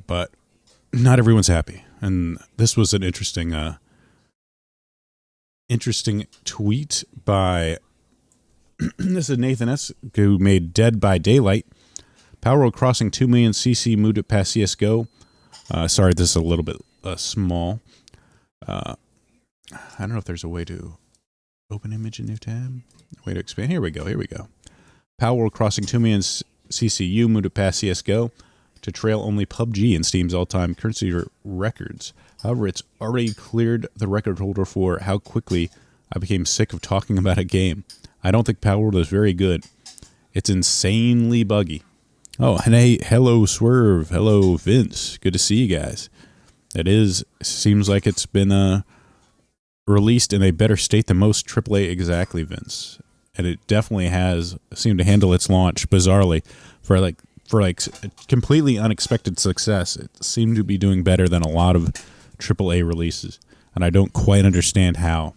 but not everyone's happy. And this was an interesting tweet by this is Nathan S., who made Dead by Daylight. Palworld crossing 2 million CC, moved it past CSGO. Sorry, this is a little bit small. I don't know if there's a way to open image in new tab. Way to expand. Here we go. Palworld crossing 2 million CCU, moved it past CSGO to trail only PUBG in Steam's all-time currency records. However, it's already cleared the record holder for how quickly I became sick of talking about a game. I don't think Palworld is very good. It's insanely buggy. Oh, and hey, hello Swerve, hello Vince. Good to see you guys. Seems like it's been released in a better state than most AAA. Exactly, Vince. And it definitely has seemed to handle its launch bizarrely for completely unexpected success. It seemed to be doing better than a lot of AAA releases, and I don't quite understand how.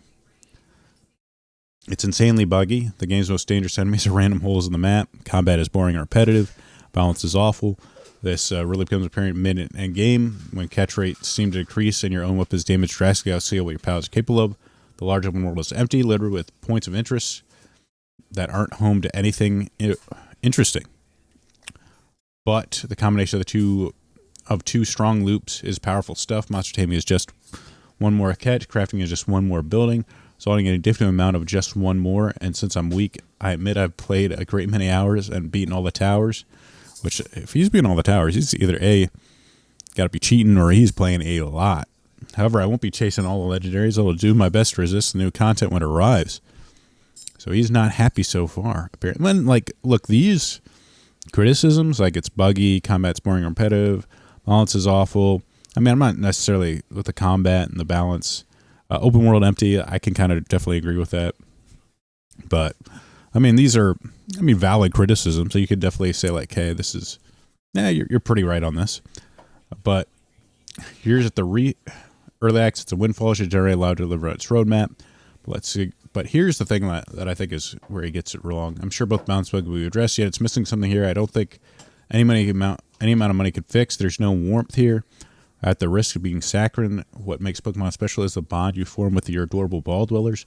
It's insanely buggy. The game's most dangerous enemies are random holes in the map. Combat is boring and repetitive. Balance is awful. This really becomes apparent mid and end game when catch rates seem to decrease and your own weapon's damage drastically outseal what your pals are capable of. The large open world is empty, littered with points of interest that aren't home to anything interesting. But the combination of two strong loops is powerful stuff. Monster taming is just one more catch. Crafting is just one more building. Resulting in a different amount of just one more. And since I'm weak, I admit I've played a great many hours and beaten all the towers. Which, if he's beating all the towers, he's either A, got to be cheating, or he's playing a lot. However, I won't be chasing all the legendaries. I'll do my best to resist the new content when it arrives. So he's not happy so far. Apparently, look, these criticisms, like it's buggy, combat's boring and repetitive, balance is awful. I mean, I'm not necessarily with the combat and the balance. Open world empty, I can kind of definitely agree with that. But, I mean, these are, valid criticisms, so you could definitely say, like, hey, this is, you're pretty right on this. But here's at the early access to Windfall should generally allow to deliver its roadmap. Let's see. But here's the thing that I think is where he gets it wrong. I'm sure both balance bugs will be addressed, yet it's missing something here I don't think any amount of money could fix. There's no warmth here. At the risk of being saccharine, what makes Pokemon special is the bond you form with your adorable ball dwellers.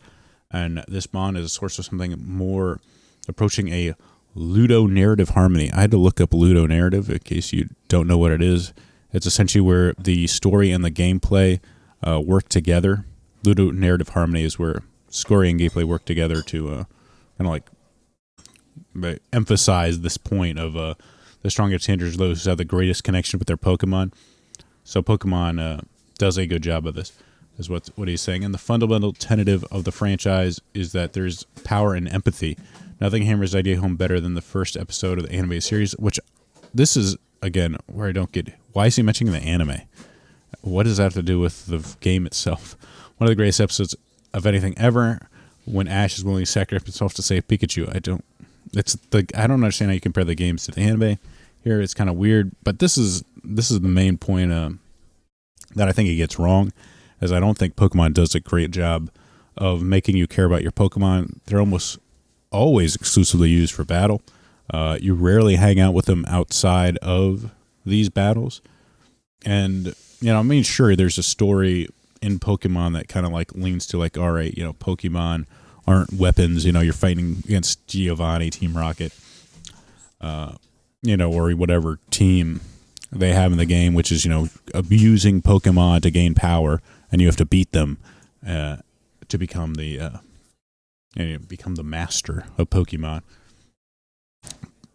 And this bond is a source of something more approaching a ludonarrative harmony. I had to look up ludonarrative in case you don't know what it is. It's essentially where the story and the gameplay work together. Ludonarrative harmony is where story and gameplay work together to emphasize this point of the strongest contenders, those who have the greatest connection with their Pokemon. So Pokemon does a good job of this, is what he's saying. And the fundamental tenet of the franchise is that there's power in empathy. Nothing hammers the idea home better than the first episode of the animated series, which this is, again, where I don't get, why is he mentioning the anime? What does that have to do with the game itself? One of the greatest episodes of anything ever, when Ash is willing to sacrifice himself to save Pikachu. I don't understand how you compare the games to the anime. Here it's kind of weird, but this is the main point that I think he gets wrong, as I don't think Pokemon does a great job of making you care about your Pokemon. They're almost always exclusively used for battle. You rarely hang out with them outside of these battles. And, sure, there's a story in Pokemon that kind of leans to all right, Pokemon aren't weapons, you're fighting against Giovanni, Team Rocket, or whatever team they have in the game, which is, abusing Pokemon to gain power, and you have to beat them to become the master of Pokemon.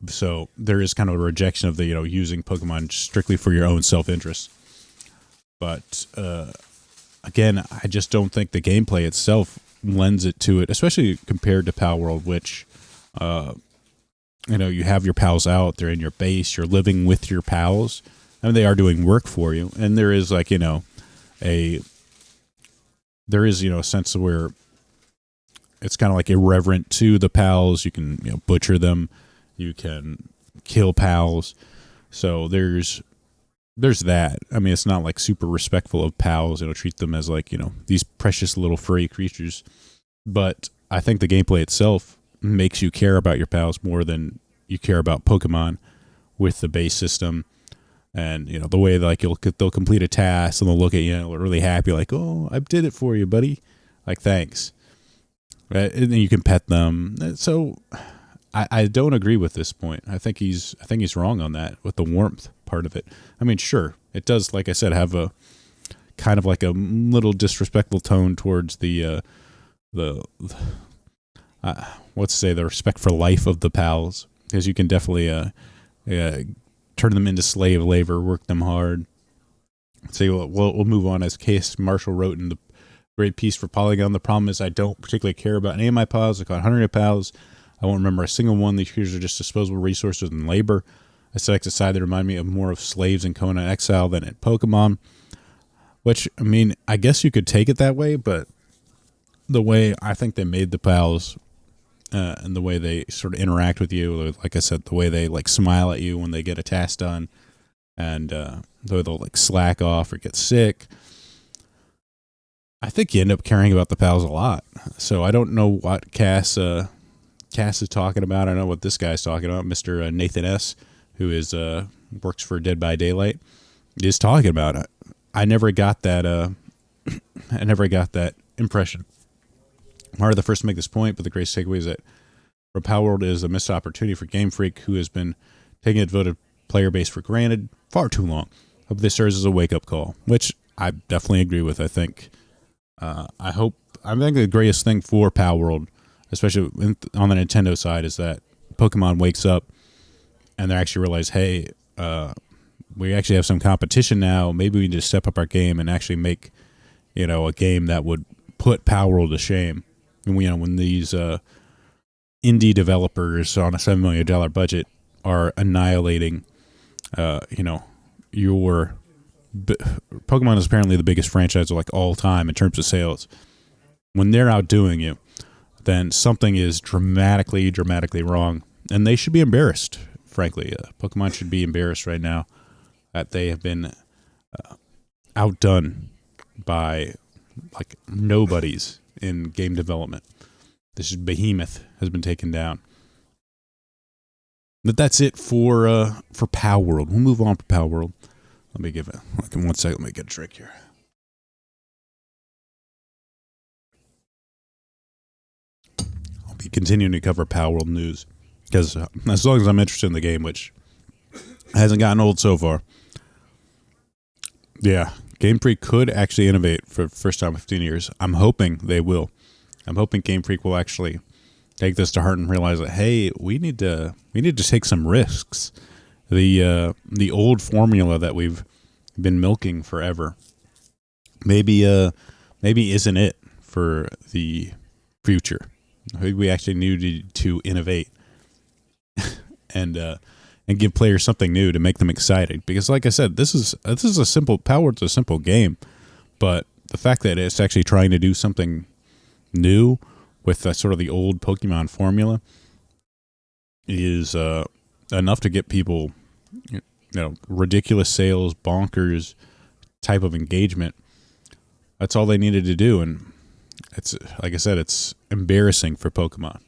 So there is kind of a rejection of the, using Pokemon strictly for your own self-interest. But again, I just don't think the gameplay itself lends it to it, especially compared to Palworld, which you have your pals out, they're in your base, you're living with your pals. I mean, they are doing work for you, and there is a sense of where it's kind of irreverent to the pals. You can butcher them, you can kill pals. So there's that. I mean, it's not super respectful of pals. Treat them as these precious little furry creatures. But I think the gameplay itself makes you care about your pals more than you care about Pokemon with the base system. And the way like they'll complete a task and they'll look at you and they're really happy, like, oh, I did it for you, buddy. Like, thanks. Right? And then you can pet them. So I don't agree with this point. I think he's wrong on that with the warmth part of it. I mean, sure, it does, like I said, have a kind of like a little disrespectful tone towards the let's say the respect for life of the pals, because you can definitely turn them into slave labor, work them hard. So we'll move on. As Case Marshall wrote in the great piece for Polygon, the problem is I don't particularly care about any of my pals. I caught 100 pals. I won't remember a single one. These creatures are just disposable resources and labor. I select a side that remind me of more of slaves in Conan Exile than in Pokemon. Which, I mean, I guess you could take it that way, but the way I think they made the pals and the way they sort of interact with you, like I said, the way they like smile at you when they get a task done, and the way they'll like slack off or get sick, I think you end up caring about the pals a lot. So I don't know what Cass is talking about. I know what this guy's talking about, Mr. Nathan S., who is works for Dead by Daylight, is talking about it. I never got that. I never got that impression. I'm hardly the first to make this point, but the greatest takeaway is that Palworld is a missed opportunity for Game Freak, who has been taking its devoted player base for granted far too long. Hope this serves as a wake-up call, which I definitely agree with. I think the greatest thing for Palworld, especially on the Nintendo side, is that Pokemon wakes up and they actually realize, hey, we actually have some competition now. Maybe we need to step up our game and actually make, a game that would put Palworld to shame. And when these indie developers on a $7 million budget are annihilating, your Pokemon is apparently the biggest franchise of like all time in terms of sales. When they're outdoing you, then something is dramatically wrong, and they should be embarrassed. Frankly, Pokemon should be embarrassed right now that they have been outdone by like nobodies in game development. This behemoth has been taken down. But that's it for Palworld. We'll move on to Palworld. Let me give it like in 1 second. Let me get a drink here. I'll be continuing to cover Palworld news because as long as I'm interested in the game, which hasn't gotten old so far. Yeah, Game Freak could actually innovate for the first time in 15 years. I'm hoping they will. I'm hoping Game Freak will actually take this to heart and realize that, hey, we need to take some risks. The old formula that we've been milking forever maybe isn't it for the future. Maybe we actually need to innovate and give players something new to make them excited. Because, like I said, this is a simple Palworld's a simple game, but the fact that it's actually trying to do something new with sort of the old Pokemon formula is enough to get people, ridiculous sales, bonkers type of engagement. That's all they needed to do, and it's like I said, it's embarrassing for Pokemon.